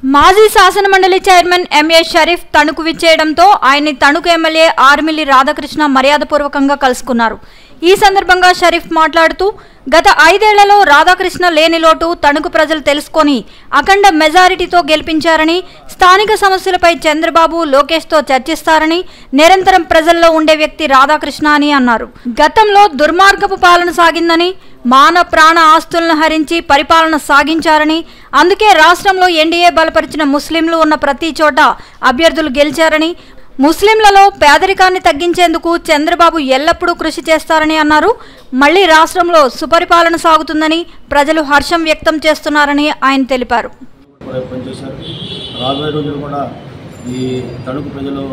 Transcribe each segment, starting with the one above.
మాజీ శాసనమండలి chairman MA Sharif Tanuku విచ్చేయడంతో ఆయన్ని తణుకు ఎమ్మెల్యే ఆర్మిల్లి రాధాకృష్ణ మర్యాదపూర్వకంగా కలుసుకున్నారు. ఈ సందర్భంగా షరీఫ్ మాట్లాడుతూ గత 5 ఏళ్లలో రాధాకృష్ణ లేని లోటు తణుకు ప్రజలు తెలుసుకొని అఖండ మెజారిటీతో గెలిపించారని, స్థానిక సమస్యలపై చంద్రబాబు లోకేష్తో చర్చిస్తారని, నిరంతరం ప్రజల్లో ఉండే వ్యక్తి రాధాకృష్ణ అని అన్నారు. గతంలో దుర్మార్గపు పాలన సాగిందని, మాన ప్రాణ ఆస్తులను హరించి పరిపాలన సాగించారని, అందుకే రాష్ట్రంలో ఎన్డీఏ బలపరిచిన ముస్లింలు ఉన్న ప్రతి చోట అభ్యర్థులు గెలిచారని, ముస్లింలలో పేదరికాన్ని తగ్గించేందుకు చంద్రబాబు ఎల్లప్పుడూ కృషి చేస్తారని అన్నారు. మళ్లీ రాష్ట్రంలో సుపరిపాలన సాగుతుందని ప్రజలు హర్షం వ్యక్తం చేస్తున్నారని ఆయన తెలిపారు. రాబోయే రోజులు కూడా ఈ తణుకు ప్రజలు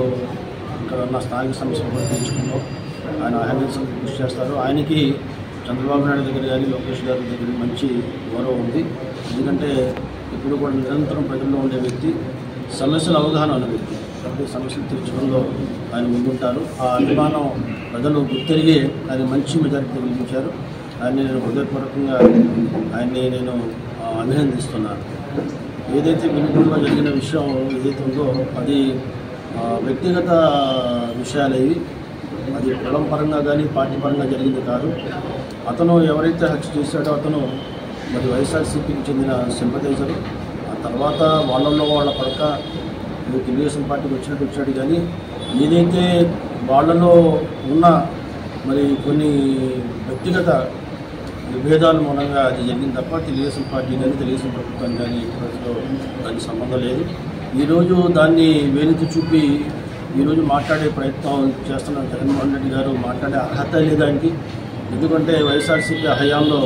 ఇక్కడ ఉన్న స్థానిక సమస్యలు పరిష్కరించుకుంటూ ఆయన కృషి చేస్తారు. ఆయనకి చంద్రబాబు నాయుడు దగ్గర కానీ లోకేష్ గారి దగ్గర మంచి గౌరవం ఉంది. ఎందుకంటే ఇప్పుడు కూడా నిరంతరం ప్రజల్లో ఉండే వ్యక్తి, సమస్యల అవగాహన ఉన్న వ్యక్తి, కాబట్టి సమస్యలు తీర్చడంలో ఆయన ముందుంటారు. ఆ అభిమానం ప్రజలు గుర్తిరిగి ఆయన మంచి మెజారిటీ గెలిపించారు. ఆయన్ని నేను హృదయపూర్వకంగా నేను అభినందిస్తున్నాను. ఏదైతే గుంటూరులో జరిగిన విషయం ఏదైతే ఉందో అది వ్యక్తిగత విషయాలవి, అది కులం పరంగా కానీ పార్టీ పరంగా జరిగింది కాదు. అతను ఎవరైతే హత్య చేశాడో అతను మరి వైఎస్ఆర్సీపీకి చెందిన సింపథైజరు. ఆ తర్వాత వాళ్ళ పడక తెలుగుదేశం పార్టీకి వచ్చాడు. కానీ ఏదైతే వాళ్ళలో ఉన్న మరి కొన్ని వ్యక్తిగత విభేదాల మూలంగా అది జరిగింది తప్ప తెలుగుదేశం పార్టీ కానీ తెలుగుదేశం ప్రభుత్వం కానీ ప్రజలు దానికి సంబంధం లేదు. ఈరోజు దాన్ని వేలెత్తి చూపి ఈరోజు మాట్లాడే ప్రయత్నం చేస్తున్న జగన్మోహన్ రెడ్డి గారు మాట్లాడే అర్హత లేదానికి. ఎందుకంటే వైఎస్ఆర్సీపీ హయాంలో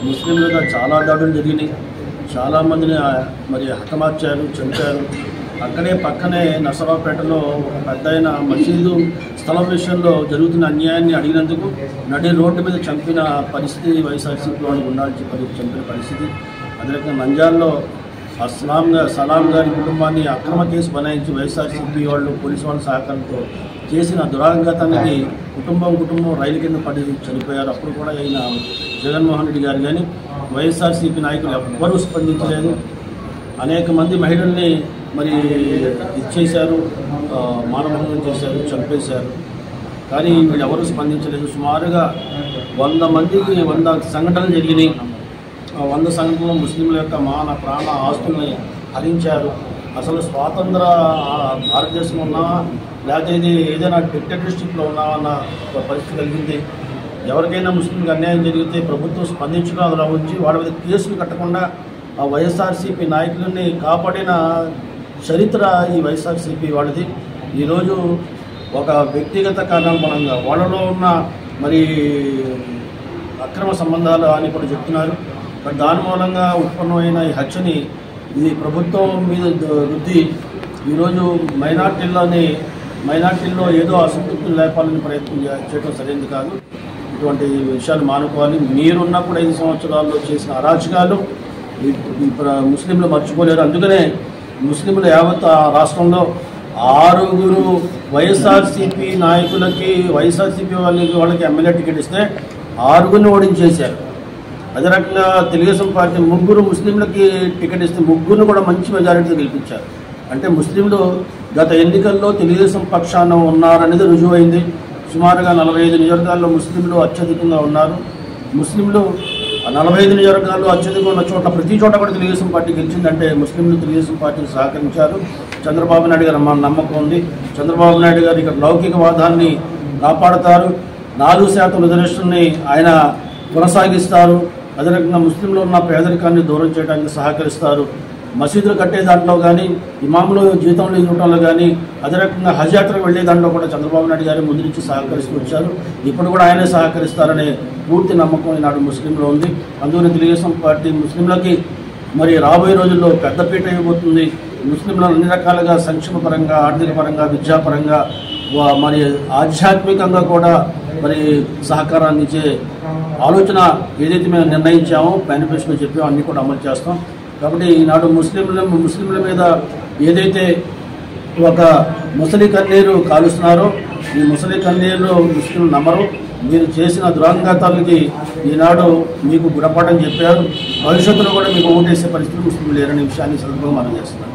ముస్లింల మీద చాలా దాడులు జరిగినాయి, చాలామందిని మరి హతమార్చారు, చంపారు. అక్కడే పక్కనే నర్సరావుపేటలో ఒక పెద్ద మసీదు స్థలం విషయంలో జరుగుతున్న అన్యాయాన్ని అడిగినందుకు నడి రోడ్డు మీద చంపిన పరిస్థితి వైఎస్ఆర్సీపీ వాళ్ళు ఉండాల్సి చంపిన పరిస్థితి. అదే రకంగా నంజాల్లో సలాం గారి కుటుంబాన్ని అక్రమ కేసు బనాయించి వైఎస్ఆర్సీపీ వాళ్ళు పోలీసు వాళ్ళ సహకారంతో చేసిన దురాఘాతానికి కుటుంబం రైలు కింద పడి చనిపోయారు. అప్పుడు కూడా అయిన జగన్మోహన్ రెడ్డి గారు కానీ వైఎస్ఆర్సీపీ నాయకులు ఎవ్వరూ స్పందించలేదు. అనేక మంది మహిళల్ని మరి ఇచ్చేశారు, మానభంగం చేశారు, చంపేశారు. కానీ వీళ్ళు ఎవరు స్పందించలేదు. సుమారుగా 100 సంఘటనలు జరిగినాయి. 100 సంఘటనలు ముస్లింల యొక్క మాన ప్రాణ ఆస్తుల్ని హరించారు. అసలు స్వాతంత్ర భారతదేశం ఉన్నావా లేకపోతే ఇది ఏదైనా డిక్టేటర్షిప్లో ఉన్నావా అన్న పరిస్థితి కలిగింది. ఎవరికైనా ముస్లింలకు అన్యాయం జరిగితే ప్రభుత్వం స్పందించడం అలా వచ్చి వాళ్ళ మీద కేసులు కట్టకుండా ఆ వైఎస్ఆర్సీపీ నాయకులని కాపాడిన చరిత్ర ఈ వైఎస్ఆర్సీపీ వాళ్ళది. ఈరోజు ఒక వ్యక్తిగత కారణాల మూలంగా వాళ్ళలో ఉన్న మరి అక్రమ సంబంధాలు అని కూడా చెప్తున్నారు. మరి దాని మూలంగా ఉత్పన్నమైన ఈ హత్యని ఇది ప్రభుత్వం మీద రుద్ది ఈరోజు మైనార్టీల్లో ఏదో అసంతృప్తులు లేపాలని ప్రయత్నం చేయడం సరైనది కాదు. ఇటువంటి విషయాలు మానుకోవాలి. మీరున్నప్పుడు 5 సంవత్సరాల్లో చేసిన అరాచకాలు ముస్లింలు మర్చిపోలేరు. అందుకనే ముస్లింలు యావత్ రాష్ట్రంలో 6 వైఎస్ఆర్సీపీ నాయకులకి వైఎస్ఆర్సీపీ వాళ్ళకి ఎమ్మెల్యే టికెట్ ఇస్తే 6 ఓడించేశారు. అదే రకంగా తెలుగుదేశం పార్టీ 3 ముస్లింలకి టికెట్ ఇస్తే 3 కూడా మంచి మెజారిటీతో గెలిపించారు. అంటే ముస్లింలు గత ఎన్నికల్లో తెలుగుదేశం పక్షాన ఉన్నారనేది రుజువైంది. సుమారుగా 45 నియోజకవర్గాల్లో ముస్లింలు అత్యధికంగా ఉన్నారు. ముస్లింలు 45 నియోజకవర్గాల్లో అత్యధికంగా ఉన్న చోట్ల ప్రతి చోట కూడా తెలుగుదేశం పార్టీ గెలిచిందంటే ముస్లింలు తెలుగుదేశం పార్టీకి సహకరించారు. చంద్రబాబు నాయుడు గారు మన నమ్మకం ఉంది. చంద్రబాబు నాయుడు గారు ఇక్కడ లౌకికవాదాన్ని కాపాడుతారు. 4% రిజర్వేషన్ని ఆయన కొనసాగిస్తారు. అదే రకంగా ముస్లింలు ఉన్న పేదరికాన్ని దూరం చేయడానికి సహకరిస్తారు. మసీదులు కట్టే దాంట్లో కానీ, ఇమాములు జీతంలో ఇవ్వడంలో కానీ, అదే రకంగా హజ్ యాత్రకు వెళ్లే దాంట్లో కూడా చంద్రబాబు నాయుడు గారు ముందు నుంచి సహకరిస్తూ వచ్చారు. ఇప్పుడు కూడా ఆయనే సహకరిస్తారనే పూర్తి నమ్మకం ఈనాడు ముస్లింలో ఉంది. అందువల్ల తెలుగుదేశం పార్టీ ముస్లింలకి మరి రాబోయే రోజుల్లో పెద్దపీట ఇవ్వబోతుంది. ముస్లింలను అన్ని రకాలుగా సంక్షేమ పరంగా, ఆర్థిక పరంగా, విద్యాపరంగా, మరి ఆధ్యాత్మికంగా కూడా మరి సహకారాన్ని ఇచ్చే ఆలోచన ఏదైతే మేము నిర్ణయించామో, మేనిఫెస్టోలో చెప్పామో అన్నీ కూడా అమలు చేస్తాం. కాబట్టి ఈనాడు ముస్లింల మీద ఏదైతే ఒక ముసలి కన్నీరు కాలుస్తున్నారో ఈ ముసలి కన్నీరు ముస్లింలు నమ్మరు. మీరు చేసిన దురాంఘాతాలకి ఈనాడు మీకు గుణపాఠం చెప్పారు. భవిష్యత్తులో కూడా మీకు ఓటేసే పరిస్థితులు ముస్లింలు లేరనే విషయాన్ని సందర్భంగా మనం చేస్తున్నాం.